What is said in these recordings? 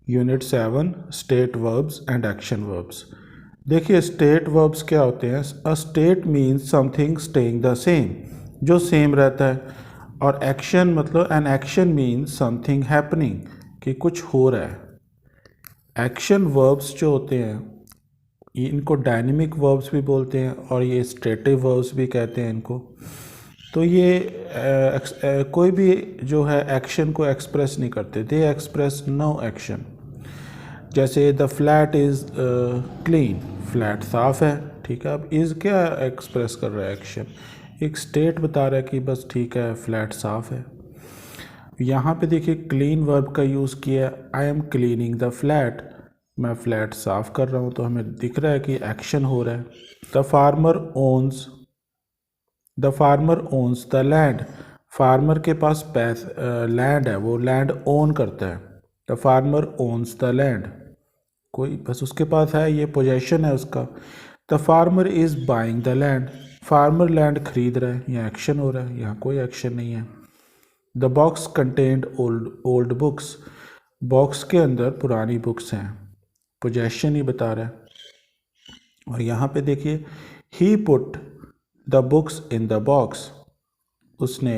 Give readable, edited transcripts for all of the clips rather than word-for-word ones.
Unit 7 state verbs and action verbs. देखिए state verbs क्या होते हैं। A state means something staying the same, जो सेम रहता है। और एक्शन मतलब an action means something happening, कि कुछ हो रहा है। एक्शन वर्ब्स जो होते हैं ये इनको डायनेमिक वर्ब्स भी बोलते हैं और ये स्ट्रेटिव वर्ब्स भी कहते हैं इनको। तो ये कोई भी जो है एक्शन को एक्सप्रेस नहीं करते, दे एक्सप्रेस नो एक्शन। जैसे the flat is clean, flat साफ़ है, ठीक है। अब इज़ क्या एक्सप्रेस कर रहा है? एक्शन। एक स्टेट बता रहा है कि बस ठीक है फ्लैट साफ़ है। यहाँ पे देखिए क्लीन वर्ब का यूज़ किया, I am cleaning the flat, मैं फ्लैट साफ़ कर रहा हूँ, तो हमें दिख रहा है कि एक्शन हो रहा है। The farmer owns, the farmer owns the land, farmer के पास लैंड है, वो लैंड ओन करता है। The farmer owns the land, कोई बस उसके पास है, ये पोजेशन है उसका। The farmer is buying the land, farmer land खरीद रहा है, यहाँ एक्शन हो रहा है, यहाँ कोई एक्शन नहीं है। The box contained old books, box के अंदर पुरानी बुक्स हैं, पोजेशन ही बता रहा है। और यहाँ पे देखिए he put the books in the box, उसने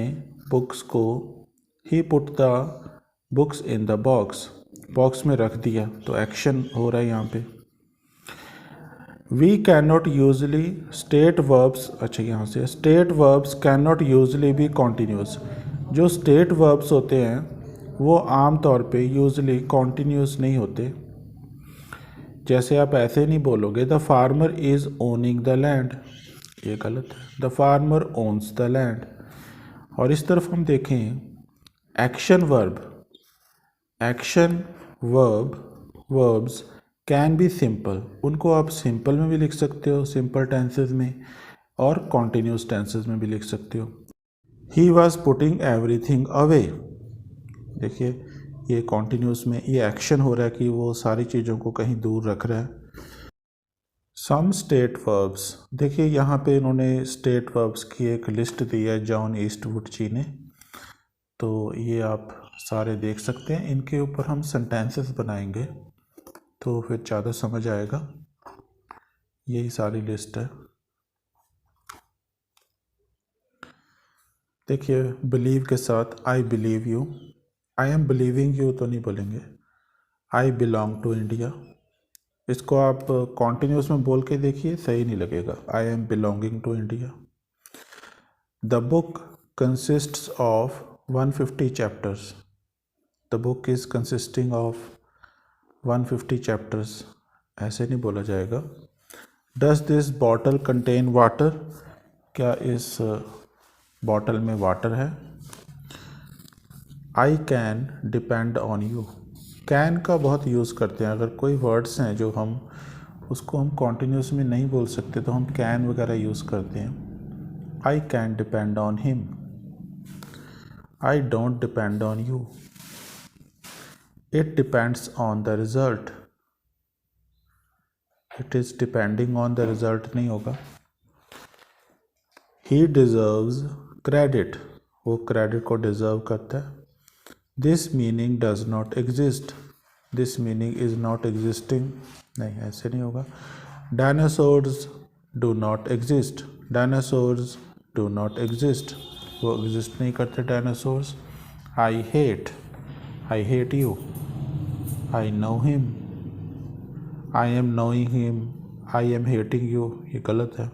बुक्स को, he put the books in the box, box में रख दिया, तो एक्शन हो रहा है यहाँ पे। We can not usually state verbs, अच्छा यहाँ से state verbs can not usually be continuous, जो स्टेट वर्ब्स होते हैं वो आम तौर पे यूजली कॉन्टीन्यूस नहीं होते। जैसे आप ऐसे नहीं बोलोगे the farmer is owning the land, ये गलत है, the farmer owns the land. और इस तरफ हम देखें action verb, action verbs can be simple, उनको आप सिंपल में भी लिख सकते हो, सिंपल टेंसेस में, और कॉन्टीन्यूस टेंसेस में भी लिख सकते हो। He was putting everything away, देखिए ये कॉन्टीन्यूस में ये एक्शन हो रहा है कि वो सारी चीज़ों को कहीं दूर रख रहा है। सम स्टेट वर्ब्स, देखिए यहाँ पे इन्होंने स्टेट वर्ब्स की एक लिस्ट दी है जॉन ईस्टवुड जी ने, तो ये आप सारे देख सकते हैं। इनके ऊपर हम सेंटेंसेस बनाएंगे तो फिर ज़्यादा समझ आएगा। यही सारी लिस्ट है। देखिए बिलीव के साथ I believe you, I am believing you तो नहीं बोलेंगे। आई बिलोंग टू इंडिया, इसको आप कॉन्टिन्यूस में बोल के देखिए, सही नहीं लगेगा। I am belonging to India. The book consists of 150 chapters, the book is consisting of 150 chapters, ऐसे नहीं बोला जाएगा। Does this bottle contain water, क्या इस बॉटल में वाटर है। I can depend on you, can का बहुत यूज़ करते हैं। अगर कोई वर्ड्स हैं जो हम उसको हम कॉन्टीन्यूस में नहीं बोल सकते तो हम कैन वगैरह यूज़ करते हैं। आई can depend on him, I don't depend on you. It depends on the result, it is depending on the result नहीं होगा। ही डिज़र्व्स क्रेडिट, वो क्रेडिट को डिज़र्व करता है। This meaning does not exist, this meaning is not existing, नहीं ऐसे नहीं होगा। Dinosaurs do not exist, dinosaurs do not exist, वो एग्जिस्ट नहीं करते dinosaurs. I hate you, I know him, I am knowing him, I am hating you, ये गलत है।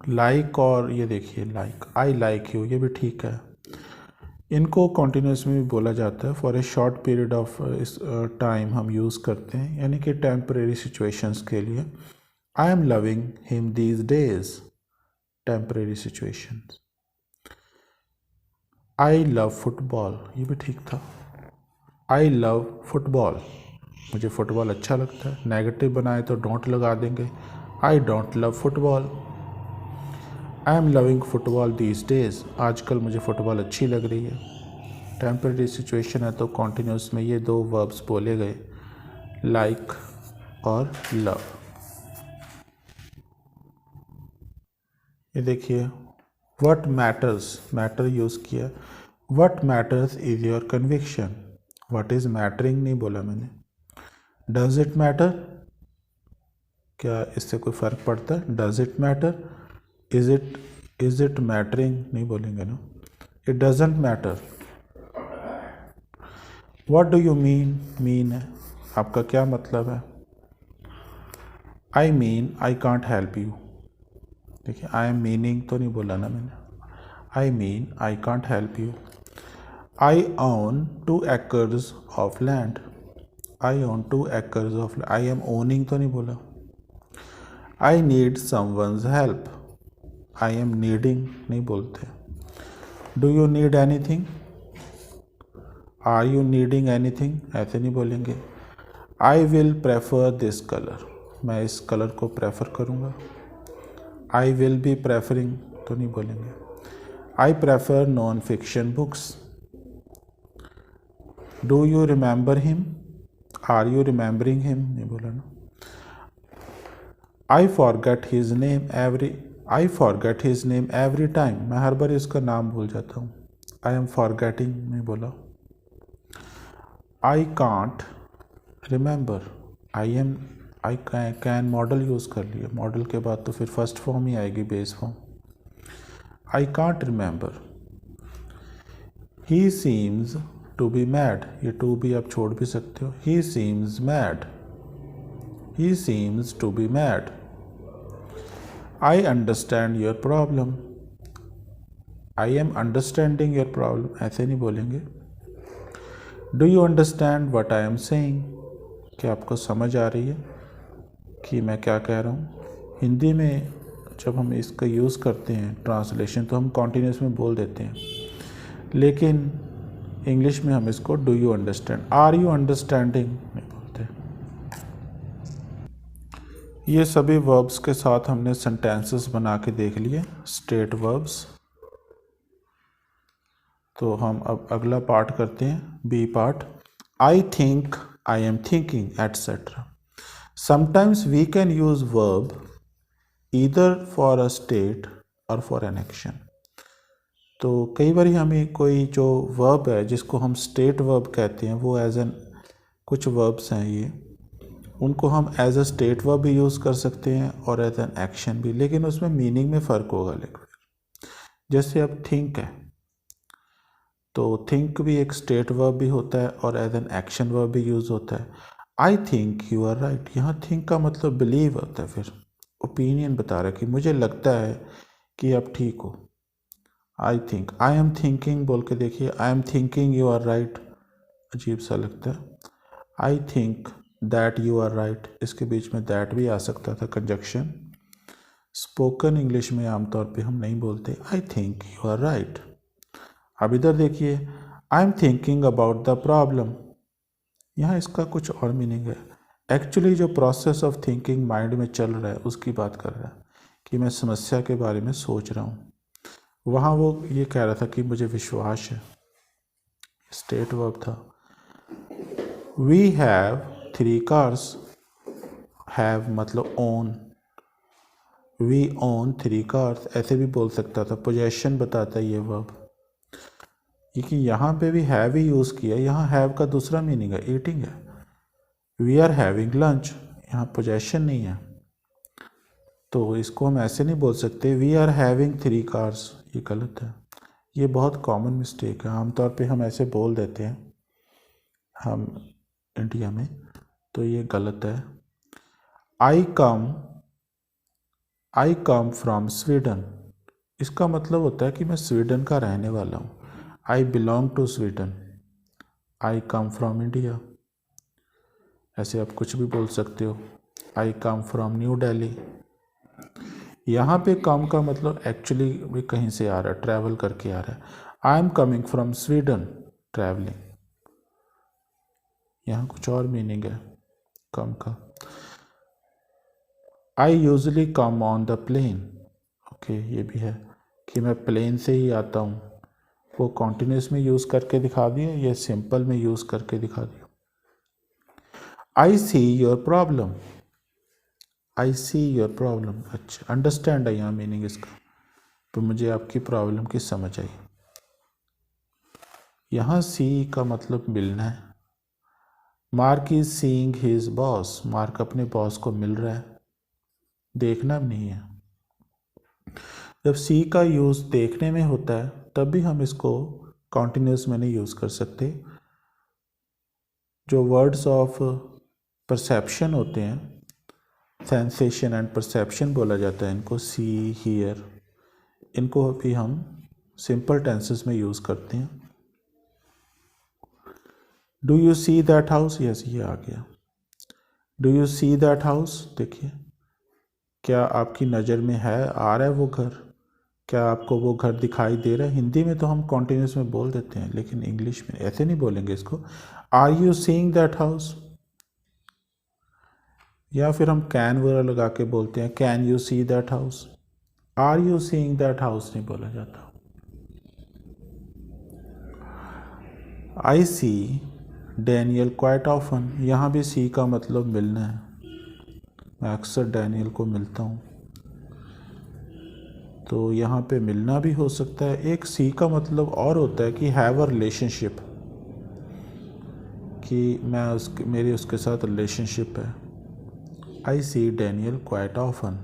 लाइक और ये देखिए लाइक, आई लाइक यू, ये भी ठीक है। इनको कॉन्टीन्यूस में भी बोला जाता है। For a short period of time हम यूज़ करते हैं, यानी कि टेम्परेरी सिचुएशंस के लिए। I am loving him these days, temporary situations. I love football, ये भी ठीक था। आई लव फुटबॉल, मुझे फुटबॉल अच्छा लगता है। नेगेटिव बनाए तो डोंट लगा देंगे, I don't love football. I am loving football these days, आजकल मुझे फ़ुटबॉल अच्छी लग रही है। टेम्परेरी सिचुएशन है तो कॉन्टीन्यूस में ये दो वर्ब्स बोले गए, लाइक और लव। ये देखिए व्हाट मैटर्स, मैटर यूज़ किया। What matters is your conviction, what is mattering नहीं बोला मैंने, डज इट मैटर, क्या इससे कोई फ़र्क पड़ता है? Does it matter, is it mattering नहीं बोलेंगे ना, it doesn't matter. What do you mean है आपका क्या मतलब है? I mean I can't help you, देखिए आई एम मीनिंग तो नहीं बोला ना मैंने, I mean I can't help you. I own 2 acres of land, I own 2 acres of, I am owning तो नहीं बोला। I need someone's help, I am needing नहीं बोलते। Do you need anything, are you needing anything ऐसे नहीं बोलेंगे। I will prefer this colour, मैं इस कलर को प्रेफर करूँगा। आई विल बी प्रेफरिंग तो नहीं बोलेंगे। I prefer non fiction books. Do you remember him, are you remembering him नहीं बोला ना। I forget his name every time, मैं हर बार इसका नाम भूल जाता हूँ। आई एम फॉरगेटिंग नहीं बोला। आई can't remember, I can model use कर लिया, मॉडल के बाद तो फिर फर्स्ट फॉर्म ही आएगी, base form. I can't remember. He seems to be mad, ये टू भी आप छोड़ भी सकते हो। He seems mad, he seems to be mad. I understand your problem, I am understanding your problem ऐसे नहीं बोलेंगे। Do you understand what I am saying, क्या आपको समझ आ रही है कि मैं क्या कह रहा हूँ? हिंदी में जब हम इसका यूज़ करते हैं ट्रांसलेशन तो हम कॉन्टीन्यूस में बोल देते हैं, लेकिन इंग्लिश में हम इसको do you understand, are you understanding नहीं बोलते। ये सभी वर्ब्स के साथ हमने सेंटेंसेस बना के देख लिए, स्टेट वर्ब्स। तो हम अब अगला पार्ट करते हैं, B part. I think, I am thinking etcetera. Sometimes we can use verb either for a state or for an action. तो कई बार हमें कोई जो वर्ब है जिसको हम स्टेट वर्ब कहते हैं, वो एज एन, कुछ वर्ब्स हैं ये, उनको हम एज अ स्टेट वर्ब भी यूज़ कर सकते हैं और एज एन एक्शन भी, लेकिन उसमें मीनिंग में फ़र्क होगा। लेकिन जैसे अब थिंक है, तो थिंक भी एक स्टेट वर्ब भी होता है और एज एन एक्शन वर्ब भी यूज़ होता है। I think you are right, यहाँ थिंक का मतलब बिलीव होता है, फिर ओपिनियन बता रहा है कि मुझे लगता है कि आप ठीक हो। I think, I am thinking बोल के देखिए, I am thinking you are right, अजीब सा लगता है। I think that you are right, इसके बीच में दैट भी आ सकता था, कंजक्शन। स्पोकन इंग्लिश में आमतौर पे हम नहीं बोलते I think you are right. अब इधर देखिए, I am thinking about the problem, यहाँ इसका कुछ और मीनिंग है। एक्चुअली जो प्रोसेस ऑफ थिंकिंग माइंड में चल रहा है उसकी बात कर रहा है कि मैं समस्या के बारे में सोच रहा हूँ। वहाँ वो ये कह रहा था कि मुझे विश्वास है, स्टेट वर्ब था। वी हैव 3 cars, हैव मतलब ओन, वी ओन 3 cars ऐसे भी बोल सकता था, पोजेशन बताता है ये वर्ब। लेकिन यहाँ पे भी हैव ही यूज़ किया, यहाँ हैव का दूसरा मीनिंग है, ईटिंग है। वी आर हैविंग लंच, यहाँ पोजेशन नहीं है, तो इसको हम ऐसे नहीं बोल सकते वी आर हैविंग 3 cars, ये गलत है। ये बहुत कॉमन मिस्टेक है, आमतौर पे हम ऐसे बोल देते हैं हम इंडिया में, तो ये गलत है। आई कम फ्रॉम स्वीडन, इसका मतलब होता है कि मैं स्वीडन का रहने वाला हूँ। I belong to Sweden, I come from India, ऐसे आप कुछ भी बोल सकते हो। I come from New Delhi, यहाँ पे कम का मतलब एक्चुअली भी कहीं से आ रहा है, ट्रैवल करके आ रहा है। I am coming from Sweden, travelling, यहाँ कुछ और मीनिंग है कम का। I usually come on the plane, okay ये भी है कि मैं प्लेन से ही आता हूँ, वो कॉन्टिन्यूस में यूज़ करके दिखा दिया, ये सिंपल में यूज़ करके दिखा दिया। I see your problem, I see your problem, अच्छा अंडरस्टैंड है यहाँ मीनिंग इसका, तो मुझे आपकी प्रॉब्लम की समझ आई। यहाँ सी का मतलब मिलना है, mark is seeing his boss, mark अपने बॉस को मिल रहा है, देखना भी नहीं है। जब सी का यूज़ देखने में होता है तब भी हम इसको कॉन्टिन्यूस में नहीं यूज़ कर सकते। जो वर्ड्स ऑफ परसेप्शन होते हैं, सेंसेशन एंड परसेप्शन बोला जाता है इनको, सी, हियर, इनको भी हम सिंपल टेंसेस में यूज़ करते हैं। Do you see that house, yes ये आ गया। Do you see that house, देखिए क्या आपकी नज़र में है, आ रहा है वो घर, क्या आपको वो घर दिखाई दे रहा है। हिंदी में तो हम कॉन्टिन्यूस में बोल देते हैं, लेकिन इंग्लिश में ऐसे नहीं बोलेंगे इसको। Are you seeing that house, या फिर हम कैन वगैरह लगा के बोलते हैं, can you see that house. Are you seeing that house नहीं बोला जाता। I see Daniel quite often, यहाँ भी सी का मतलब मिलना है, मैं अक्सर डैनियल को मिलता हूँ, तो यहाँ पे मिलना भी हो सकता है। एक सी का मतलब और होता है कि हैव अ रिलेशनशिप, कि मैं उसके मेरी उसके साथ रिलेशनशिप है। आई सी डैनियल क्वाइट ऑफन,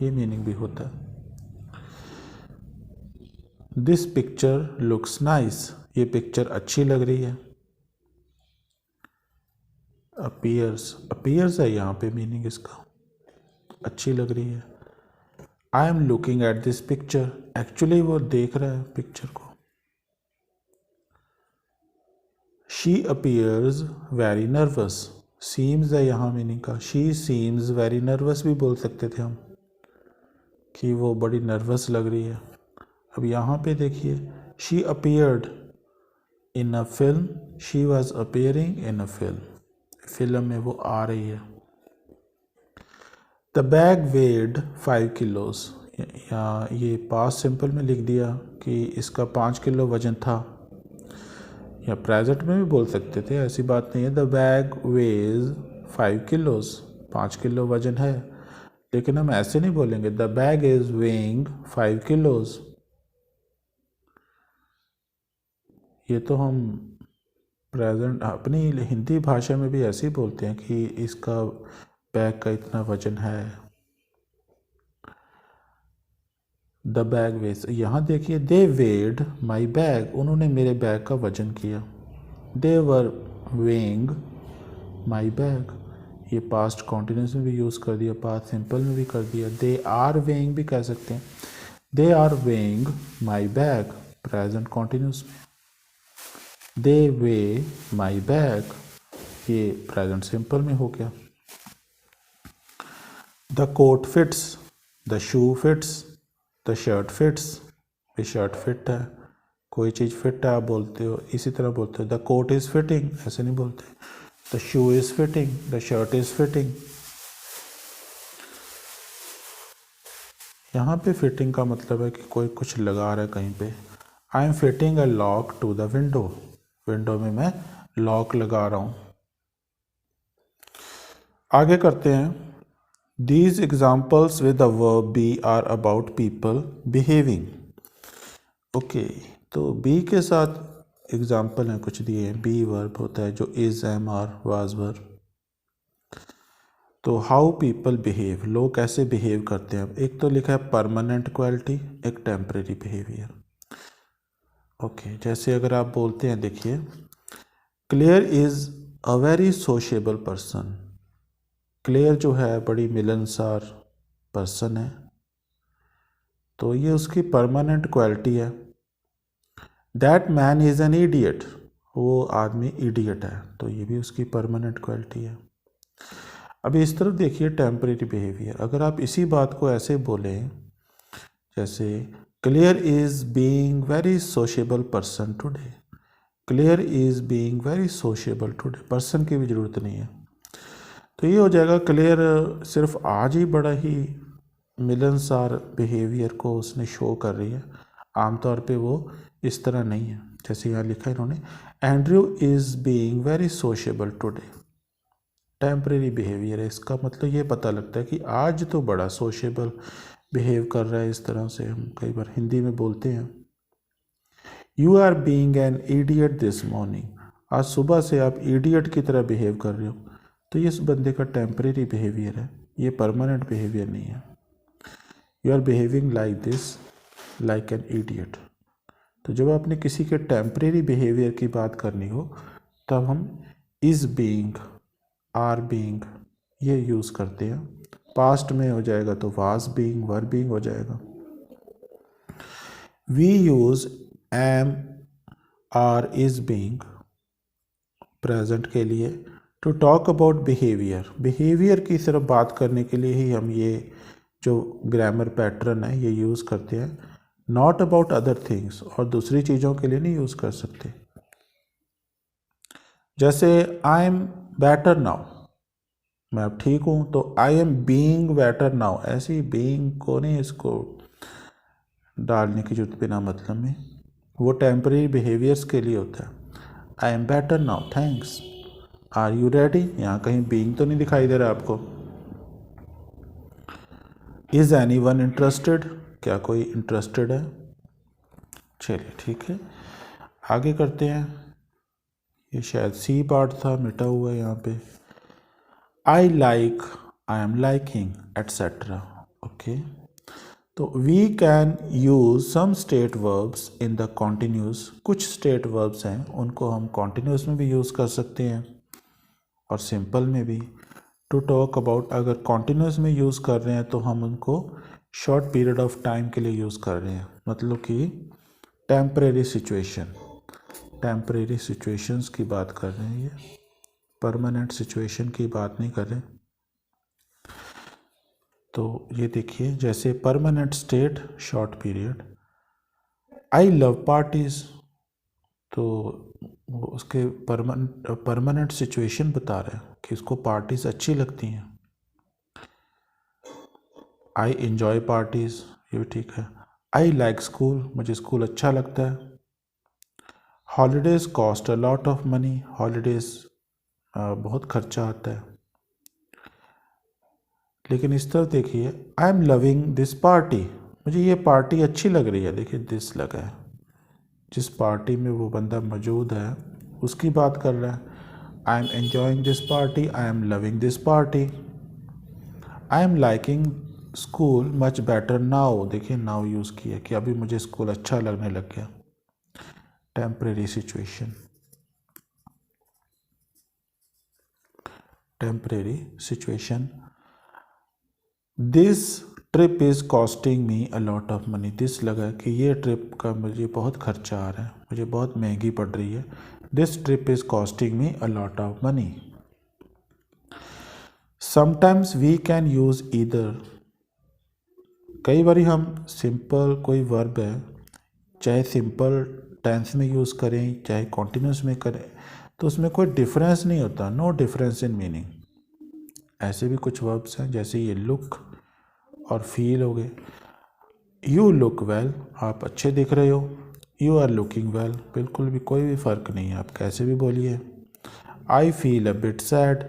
ये मीनिंग भी होता है। दिस पिक्चर लुक्स नाइस, ये पिक्चर अच्छी लग रही है। अपीयर्स, अपीयर्स है यहाँ पे मीनिंग इसका, अच्छी लग रही है। I am looking at this picture, actually वो देख रहा है पिक्चर को। She appears very nervous, seems है यहाँ मीनिंग का, शी सीम्स वेरी नर्वस भी बोल सकते थे हम, कि वो बड़ी नर्वस लग रही है। अब यहाँ पे देखिए, she appeared in a film, she was appearing in a film, film में वो आ रही है। द बैग वेड 5 किलोज, या ये पास्ट सिंपल में लिख दिया कि इसका 5 किलो वजन था, या प्रेजेंट में भी बोल सकते थे, ऐसी बात नहीं है। The bag weighs 5 kilos, 5 kilo वजन है, लेकिन हम ऐसे नहीं बोलेंगे the bag is weighing 5 kilos. ये तो हम प्रेजेंट अपनी हिंदी भाषा में भी ऐसे ही बोलते हैं कि इसका बैग का इतना वजन है। द बैग वेज, यहाँ देखिए दे वेड माई बैग, उन्होंने मेरे बैग का वजन किया। दे वर वेइंग माई बैग, ये पास्ट कॉन्टिन्यूस में भी यूज़ कर दिया, पास्ट सिंपल में भी कर दिया। दे आर वेइंग भी कह सकते हैं, they are weighing my bag, present continuous में। दे वे माई बैग, ये प्रेजेंट सिंपल में हो गया। The coat fits, the shoe fits, the shirt fits, ये शर्ट फिट है, कोई चीज़ फिट है आप बोलते हो, इसी तरह बोलते हो। द कोट इज़ फिटिंग, ऐसे नहीं बोलते। The shoe is fitting, the shirt is fitting. यहाँ पे फिटिंग का मतलब है कि कोई कुछ लगा रहा है कहीं पे। I am fitting a lock to the window, window में मैं लॉक लगा रहा हूँ। आगे करते हैं। These examples with the verb be are about people behaving. Okay, तो बी के साथ एग्जाम्पल हैं कुछ दिए हैं। बी वर्ब होता है जो is, am, are, was verb. तो हाउ पीपल बिहेव, लोग कैसे बिहेव करते हैं। एक तो लिखा है परमानेंट क्वालिटी, एक टेम्परेरी बिहेवियर। ओके, जैसे अगर आप बोलते हैं, देखिए Claire is a very sociable person, Claire जो है बड़ी मिलनसार पर्सन है, तो ये उसकी परमानेंट क्वालिटी है। That man is an idiot, वो आदमी इडियट है, तो ये भी उसकी परमानेंट क्वालिटी है। अभी इस तरफ देखिए टेम्परेरी बिहेवियर। अगर आप इसी बात को ऐसे बोलें, जैसे clear is being very sociable person today, clear is being very sociable today, person की भी ज़रूरत नहीं है, तो ये हो जाएगा क्लियर सिर्फ आज ही बड़ा ही मिलनसार बिहेवियर को उसने शो कर रही है, आमतौर पे वो इस तरह नहीं है। जैसे यहाँ लिखा है इन्होंने, Andrew is being very sociable today, temporary behaviour है, इसका मतलब ये पता लगता है कि आज तो बड़ा सोशेबल बिहेव कर रहा है। इस तरह से हम कई बार हिंदी में बोलते हैं। You are being an idiot this morning, आज सुबह से आप इडियट की तरह बिहेव कर रहे हो, तो ये इस बंदे का टेम्परेरी बिहेवियर है, ये परमानेंट बिहेवियर नहीं है। You are behaving like this like an idiot. तो जब आपने किसी के टेम्परेरी बिहेवियर की बात करनी हो तब हम इज़ बीइंग, आर बीइंग ये यूज़ करते हैं। पास्ट में हो जाएगा तो वाज बीइंग, वर बीइंग हो जाएगा। We use am, are, is being present के लिए to talk about behaviour. Behaviour की सिर्फ बात करने के लिए ही हम ये जो ग्रामर पैटर्न है ये यूज़ करते हैं, नॉट अबाउट अदर थिंग्स, और दूसरी चीज़ों के लिए नहीं यूज़ कर सकते। जैसे आई एम बेटर नाउ, मैं अब ठीक हूँ, तो I am being better now, ऐसी बीइंग को नहीं इसको डालने की जरूरत बिना मतलब में, वो टेम्परेरी बिहेवियर्स के लिए होता है। I am better now, thanks. Are you ready, यहाँ कहीं बीइंग तो नहीं दिखाई दे रहा आपको। इज़ एनी वन इंटरेस्टेड, क्या कोई इंटरेस्टेड है। चलिए ठीक है, आगे करते हैं। ये शायद सी पार्ट था, मिटा हुआ है यहाँ पे। I like, I am liking etcetera. Okay, तो we can use some state verbs in the continuous. कुछ स्टेट वर्ब्स हैं उनको हम कॉन्टिन्यूस में भी यूज़ कर सकते हैं और सिंपल में भी। टू टॉक अबाउट, अगर कॉन्टिन्यूस में यूज़ कर रहे हैं तो हम उनको शॉर्ट पीरियड ऑफ टाइम के लिए यूज़ कर रहे हैं, मतलब कि टेम्परेरी सिचुएशन, टेम्परेरी सिचुएशंस की बात कर रहे हैं, ये परमानेंट सिचुएशन की बात नहीं कर रहे। तो ये देखिए, जैसे permanent state, short period. I love parties, तो वो उसके परमानेंट सिचुएशन बता रहा है कि उसको पार्टीज़ अच्छी लगती हैं। आई एंजॉय पार्टीज़, ये भी ठीक है। आई लाइक स्कूल, मुझे स्कूल अच्छा लगता है। Holidays cost a lot of money, holidays बहुत खर्चा आता है। लेकिन इस तरफ देखिए, I am loving this party, मुझे ये पार्टी अच्छी लग रही है। देखिए दिस लगा है, जिस पार्टी में वो बंदा मौजूद है उसकी बात कर रहा है। I am enjoying this party, I am loving this party. I am liking school much better now, देखिए नाउ यूज़ किया कि अभी मुझे स्कूल अच्छा लगने लग गया। Temporary situation, temporary situation. This trip is costing me a lot of money, this लगा कि ये ट्रिप का मुझे बहुत खर्चा आ रहा है, मुझे बहुत महंगी पड़ रही है। This trip is costing me a lot of money. Sometimes we can use either, कई बार हम सिंपल कोई वर्ब है, चाहे सिंपल टेंस में यूज़ करें चाहे कॉन्टिन्यूस में करें, तो उसमें कोई डिफरेंस नहीं होता, नो डिफरेंस इन मीनिंग। ऐसे भी कुछ वर्ब्स हैं, जैसे ये लुक और फील हो गए। यू लुक वेल, आप अच्छे दिख रहे हो। यू आर लुकिंग वेल, बिल्कुल भी कोई भी फ़र्क नहीं है, आप कैसे भी बोलिए। I feel a bit sad,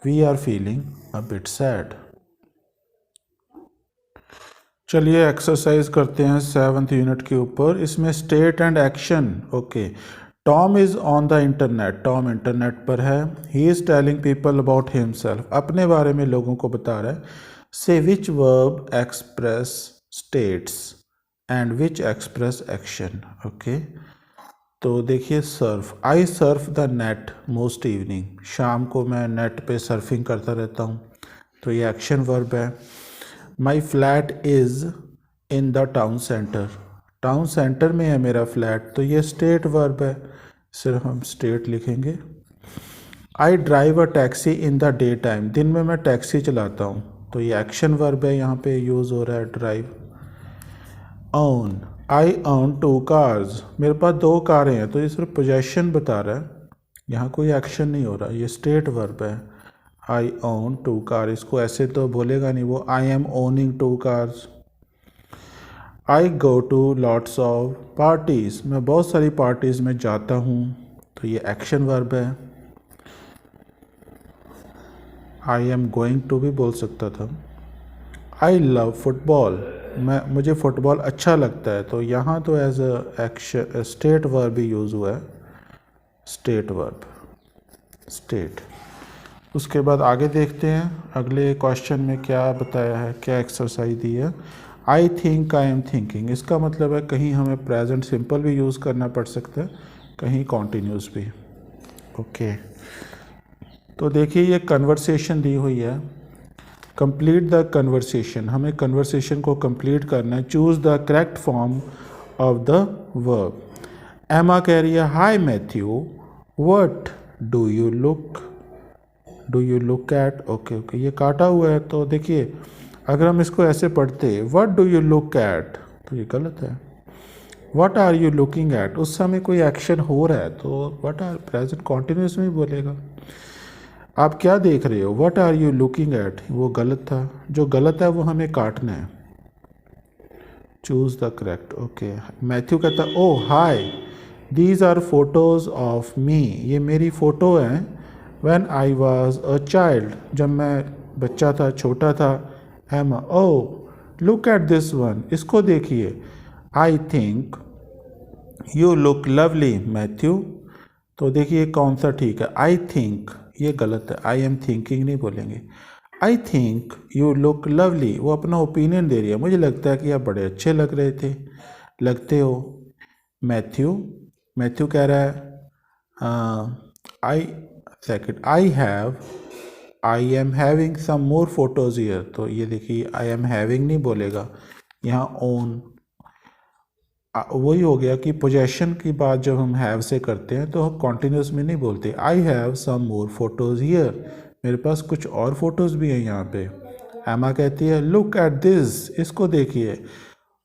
we are feeling a bit sad. चलिए एक्सरसाइज करते हैं 7th यूनिट के ऊपर। इसमें state and action. Okay, Tom is on the internet, Tom internet पर है। He is telling people about himself, अपने बारे में लोगों को बता रहा है। Say which verb express states and which express action. Okay, तो देखिए surf, I surf the net most evening, शाम को मैं नेट पे सर्फिंग करता रहता हूँ, तो ये एक्शन वर्ब है। माई flat is in the town centre, town centre में है मेरा फ्लैट, तो ये स्टेट वर्ब है, सिर्फ हम स्टेट लिखेंगे। I drive a taxi in the day time, दिन में मैं टैक्सी चलाता हूँ, तो ये एक्शन वर्ब है, यहाँ पे यूज़ हो रहा है ड्राइव। ओन, आई ओन 2 कार्स, मेरे पास 2 कारें हैं, तो ये सिर्फ पोजेशन बता रहा है, यहाँ कोई एक्शन नहीं हो रहा, ये स्टेट वर्ब है। आई ओन 2 कार, इसको ऐसे तो बोलेगा नहीं वो, I am owning 2 cars. I go to lots of parties, मैं बहुत सारी पार्टीज़ में जाता हूँ, तो ये एक्शन वर्ब है। आई एम गोइंग टू भी बोल सकता था। आई लव फुटबॉल, मुझे फ़ुटबॉल अच्छा लगता है, तो यहाँ तो as a action state verb भी यूज़ हुआ है, स्टेट वर्ब। स्टेट। उसके बाद आगे देखते हैं अगले क्वेश्चन में क्या बताया है, क्या एक्सरसाइज दी है। I think, I am thinking, इसका मतलब है कहीं हमें प्रेजेंट सिंपल भी यूज़ करना पड़ सकता है, कहीं कॉन्टीन्यूस भी। ओके, तो देखिए ये कन्वर्सेशन दी हुई है। कंप्लीट द कन्वर्सेशन, हमें कन्वर्सेशन को कंप्लीट करना है। Choose the correct form of the verb. Emma कह रही है hi Matthew, what do you look at. Okay okay, ये काटा हुआ है, तो देखिए अगर हम इसको ऐसे पढ़ते what do you look at तो ये गलत है। What are you looking at, उस समय कोई एक्शन हो रहा है तो व्हाट आर प्रेजेंट कॉन्टिन्यूस में बोलेगा। आप क्या देख रहे हो, what are you looking at, वो गलत था। जो गलत है वो हमें काटना है। Choose the correct. Okay, Matthew कहता है oh hi, these are photos of me, ये मेरी फ़ोटो हैं। When I was a child, जब मैं बच्चा था, छोटा था। Emma oh look at this one, इसको देखिए। I think you look lovely Matthew, तो देखिए कौन सा ठीक है। आई थिंक ये गलत है, आई एम थिंकिंग नहीं बोलेंगे। आई थिंक यू लुक लवली, वो अपना ओपिनियन दे रही है, मुझे लगता है कि आप बड़े अच्छे लग रहे थे, लगते हो। मैथ्यू कह रहा है I am having some more photos here, तो ये देखिए आई एम हैविंग नहीं बोलेगा, यहाँ ओन। वही हो गया कि पोजेशन की बात जब हम हैव से करते हैं तो हम कॉन्टिन्यूस में नहीं बोलते। I have some more photos here, मेरे पास कुछ और फोटोज़ भी हैं यहाँ पे। एमा कहती है लुक एट दिस, इसको देखिए।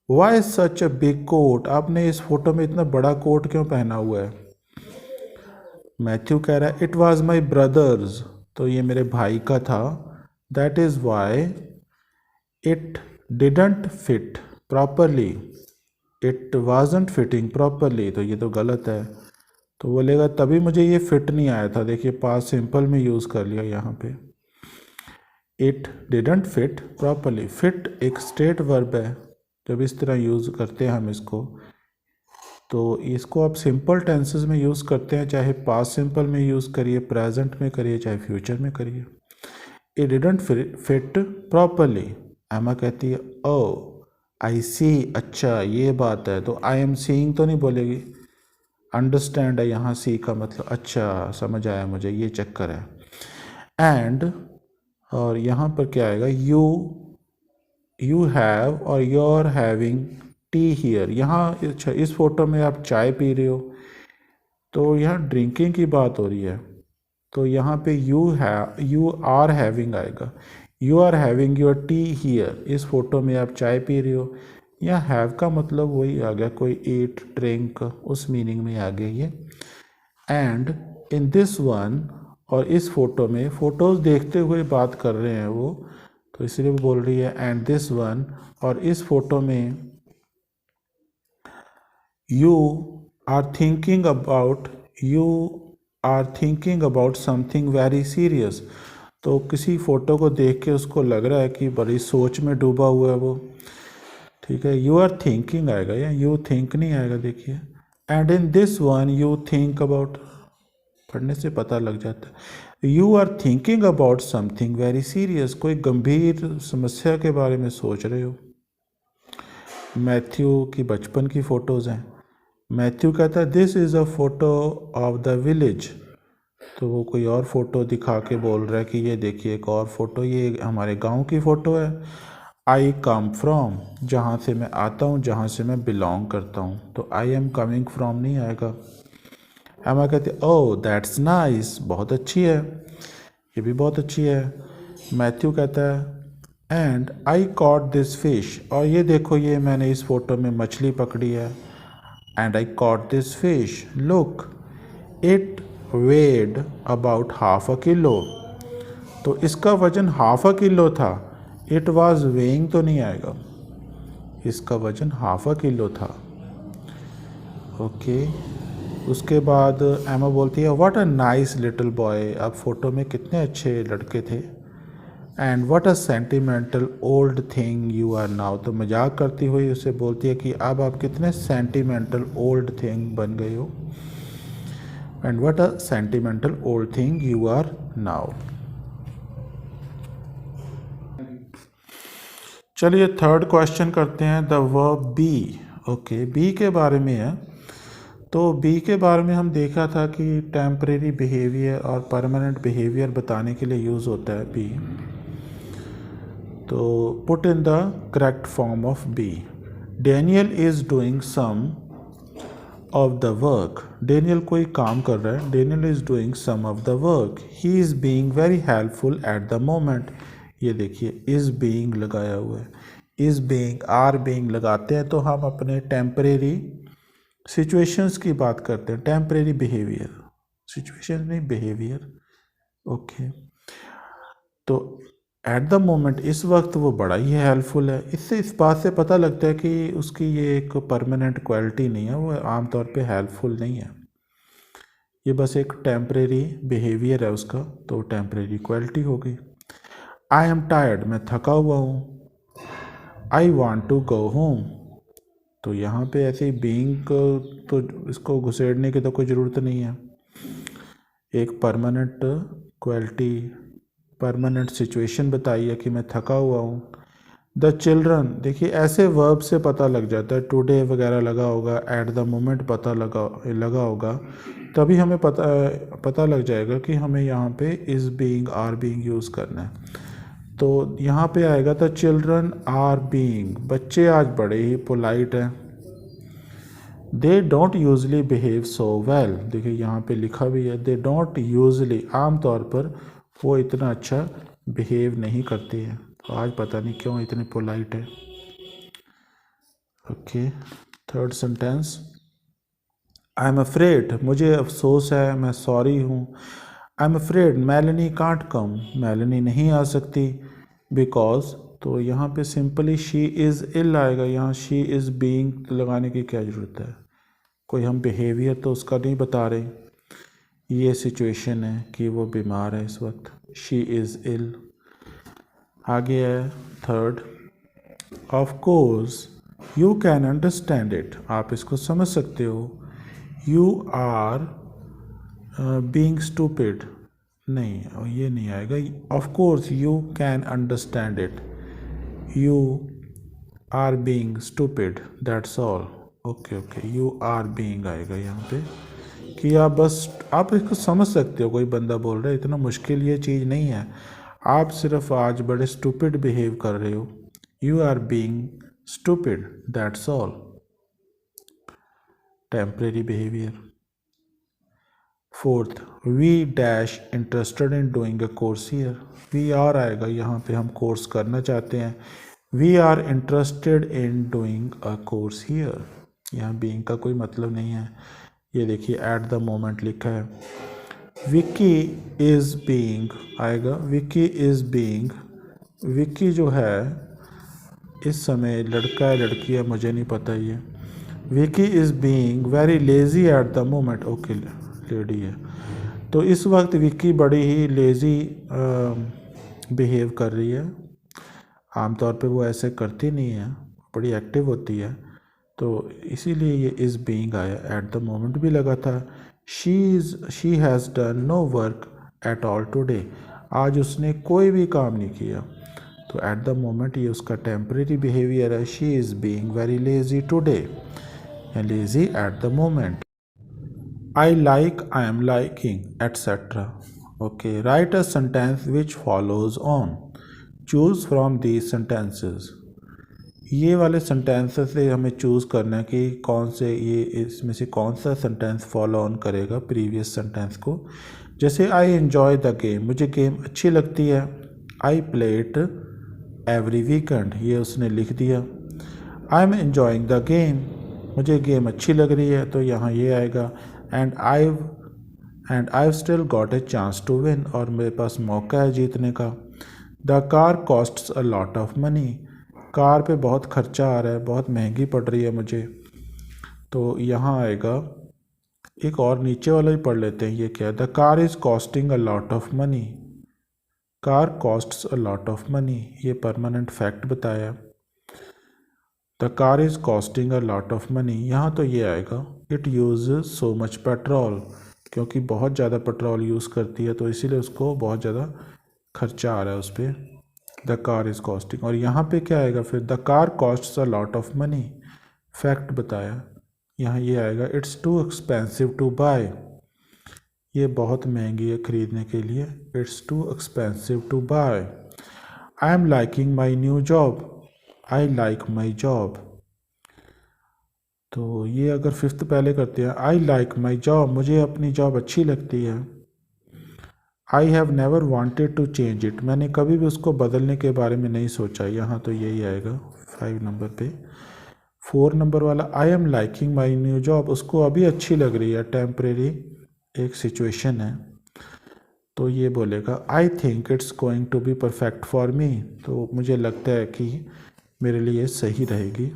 Why such a big coat, आपने इस फोटो में इतना बड़ा कोट क्यों पहना हुआ है। मैथ्यू कह रहा है इट वॉज माई ब्रदर्स, तो ये मेरे भाई का था। That is why it didn't fit properly, it wasn't fitting properly, तो ये तो गलत है। तो बोलेगा तभी मुझे ये फिट नहीं आया था। देखिए पास्ट सिंपल में यूज़ कर लिया यहाँ पे। It didn't fit properly, fit एक स्टेट वर्ब है, जब इस तरह यूज़ करते हैं हम इसको, तो इसको आप सिंपल टेंसेस में यूज़ करते हैं, चाहे पास्ट सिंपल में यूज़ करिए, प्रेजेंट में करिए, चाहे फ्यूचर में करिए। It didn't fit properly. एमा कहती है ओ आई सी, अच्छा ये बात है, तो आई एम सीइंग तो नहीं बोलेगी। अंडरस्टैंड है यहाँ, सी का मतलब अच्छा समझ आया मुझे, ये चक्कर है। एंड, और यहाँ पर क्या आएगा, यू हैव और योर हैविंग टी हियर, यहाँ अच्छा इस फोटो में आप चाय पी रहे हो, तो यहाँ ड्रिंकिंग की बात हो रही है, तो यहाँ पे यू आर हैविंग आएगा। You are having your tea here, इस फोटो में आप चाय पी रहे हो। या हैव का मतलब वही आ गया, कोई ईट ड्रिंक, उस मीनिंग में आ गया ये। एंड इन दिस वन, और इस फोटो में, फोटोज़ देखते हुए बात कर रहे हैं वो, तो इसलिए वो बोल रही है एंड दिस वन, और इस फोटो में you are thinking about something very serious, तो किसी फ़ोटो को देख के उसको लग रहा है कि बड़ी सोच में डूबा हुआ है वो, ठीक है। यू आर थिंकिंग आएगा, या यू थिंक नहीं आएगा, देखिए। And in this one you think about, पढ़ने से पता लग जाता है। You are thinking about something very serious, कोई गंभीर समस्या के बारे में सोच रहे हो। मैथ्यू की बचपन की फ़ोटोज़ हैं। मैथ्यू कहता है this is a photo of the village, तो वो कोई और फ़ोटो दिखा के बोल रहा है कि ये देखिए एक और फ़ोटो, ये हमारे गांव की फ़ोटो है। आई कम फ्रॉम, जहाँ से मैं आता हूँ, जहाँ से मैं बिलोंग करता हूँ, तो आई एम कमिंग फ्रॉम नहीं आएगा। एमा कहती है ओह दैट्स नाइस, बहुत अच्छी है, ये भी बहुत अच्छी है। मैथ्यू कहता है and I caught this fish, और ये देखो ये मैंने इस फ़ोटो में मछली पकड़ी है। And I caught this fish, look it weighed about half a kilo, तो इसका वज़न हाफ अ किलो था। इट वाज वेइंग तो नहीं आएगा, इसका वज़न हाफ अ किलो था। ओके, उसके बाद एमा बोलती है what a nice little boy, आप फ़ोटो में कितने अच्छे लड़के थे। And what a sentimental old thing you are now, तो मजाक करती हुई उसे बोलती है कि अब आप कितने सेंटिमेंटल ओल्ड थिंग बन गए हो। And what a sentimental old thing you are now. चलिए थर्ड क्वेश्चन करते हैं, the verb be. Okay, be के बारे में है। तो बी के बारे में हम देखा था कि टेम्परेरी बिहेवियर और परमानेंट बिहेवियर बताने के लिए यूज़ होता है बी। तो put in the correct form of be. Daniel is doing some of the work. Daniel कोई काम कर रहा है, Daniel is doing some of the work. He is being very helpful at the moment. ये देखिए is being लगाया हुआ है, इज़ बीइंग, आर बीइंग लगाते हैं तो हम अपने टेम्परेरी सिचुएशंस की बात करते हैं, टेम्परेरी बिहेवियर, सिचुएशन नहीं बिहेवियर। ओके, तो एट द मोमेंट इस वक्त वो बड़ा ही हेल्पफुल है। इससे इस बात से पता लगता है कि उसकी ये एक परमानेंट क्वालिटी नहीं है, वो आमतौर पे हेल्पफुल नहीं है, ये बस एक टेम्परेरी बिहेवियर है उसका, तो टेम्परेरी क्वालिटी हो गई। आई एम टायर्ड, मैं थका हुआ हूँ। I want to go home, तो यहाँ पे ऐसे ही बीइंग तो इसको घुसेड़ने की तो कोई ज़रूरत नहीं है, एक परमानेंट क्वालिटी, परमानेंट सिचुएशन बताई है कि मैं थका हुआ हूँ। द चिल्ड्रन, देखिए ऐसे वर्ब से पता लग जाता है, टुडे वगैरह लगा होगा, एट द मोमेंट पता लगा होगा, तभी हमें पता लग जाएगा कि हमें यहाँ पे is being, are being use करना है। तो यहाँ पे आएगा द चिल्ड्रन आर बीइंग, बच्चे आज बड़े ही पोलाइट हैं। They don't usually behave so well, देखिए यहाँ पे लिखा भी है, दे डोंट यूजली, आम तौर पर वो इतना अच्छा बिहेव नहीं करते हैं, तो आज पता नहीं क्यों इतने पोलाइट है। Okay, third sentence, I am afraid, मुझे अफसोस है, मैं सॉरी हूँ। I am afraid Melanie can't come, Melanie नहीं आ सकती, बिकॉज, तो यहाँ पे सिंपली शी इज़ इल आएगा, यहाँ शी इज़ बीइंग लगाने की क्या ज़रूरत है, कोई हम बिहेवियर तो उसका नहीं बता रहे, ये सिचुएशन है कि वो बीमार है इस वक्त, शी इज़ इल। आगे है third, of course you can understand it, आप इसको समझ सकते हो। यू आर बीइंग स्टूपिड, नहीं ये नहीं आएगा, of course you can understand it, you are being stupid, that's all. Okay okay, you are being आएगा यहाँ पे, कि आप इसको समझ सकते हो, कोई बंदा बोल रहा है, इतना मुश्किल ये चीज़ नहीं है, आप सिर्फ आज बड़े स्टूपिड बिहेव कर रहे हो, you are being stupid, that's all, temporary behaviour. Fourth, we dash interested in doing a course here, we are आएगा यहाँ पे, हम कोर्स करना चाहते हैं, we are interested in doing a course here, यहाँ बीइंग का कोई मतलब नहीं है। ये देखिए एट द मोमेंट लिखा है, विक्की इज़ बीइंग आएगा, विक्की इज़ बीइंग, विक्की जो है इस समय लड़का है लड़की है मुझे नहीं पता, ये Vicky is being very lazy eight the moment, okay lady है, तो इस वक्त विक्की बड़ी ही लेज़ी बिहेव कर रही है, आमतौर पे वो ऐसे करती नहीं है, बड़ी एक्टिव होती है, तो इसीलिए ये इज़ बीइंग आया, एट द मोमेंट भी लगा था। She has done no work at all today, आज उसने कोई भी काम नहीं किया, तो एट द मोमेंट ये उसका टेम्परेरी बिहेवियर है, she is being very lazy today, lazy eight the moment. I like, I am liking etcetera. Okay, right a sentence which follows on, choose from these sentences, ये वाले sentences से हमें choose करना है कि कौन से, ये इसमें से कौन सा सेंटेंस फॉलो ऑन करेगा प्रीवियस सेंटेंस को। जैसे आई एन्जॉय द गेम, मुझे गेम अच्छी लगती है, I play it every weekend, ये उसने लिख दिया। I am enjoying the game, मुझे गेम अच्छी लग रही है, तो यहाँ ये आएगा। And I still got a chance to win, और मेरे पास मौका है जीतने का। The car costs a lot of money, car पे बहुत खर्चा आ रहा है, बहुत महंगी पड़ रही है मुझे, तो यहाँ आएगा, एक और नीचे वाला ही पढ़ लेते हैं, ये क्या है, the car is costing a lot of money, car costs a lot of money, ये परमानेंट फैक्ट बताया। The car is costing a lot of money, यहाँ तो ये आएगा, it uses so much petrol, क्योंकि बहुत ज़्यादा पेट्रोल यूज़ करती है तो इसीलिए उसको बहुत ज़्यादा खर्चा आ रहा है उस पर। द कार इज़ कॉस्टिंग, और यहाँ पे क्या आएगा फिर, the car costs a lot of money. Fact बताया, यहाँ ये आएगा it's too expensive to buy, ये बहुत महंगी है ख़रीदने के लिए। It's too expensive to buy. I am liking my new job, I like my job. तो ये अगर फिफ्थ पहले करते हैं, आई लाइक माई जॉब, मुझे अपनी जॉब अच्छी लगती है। I have never wanted to change it, मैंने कभी भी उसको बदलने के बारे में नहीं सोचा। यहाँ तो यही आएगा 5 नंबर पे। 4 नंबर वाला आई am liking my new job, उसको अभी अच्छी लग रही है, टेम्परेरी एक सिचुएशन है, तो ये बोलेगा I think it's going to be perfect for me, तो मुझे लगता है कि मेरे लिए सही रहेगी।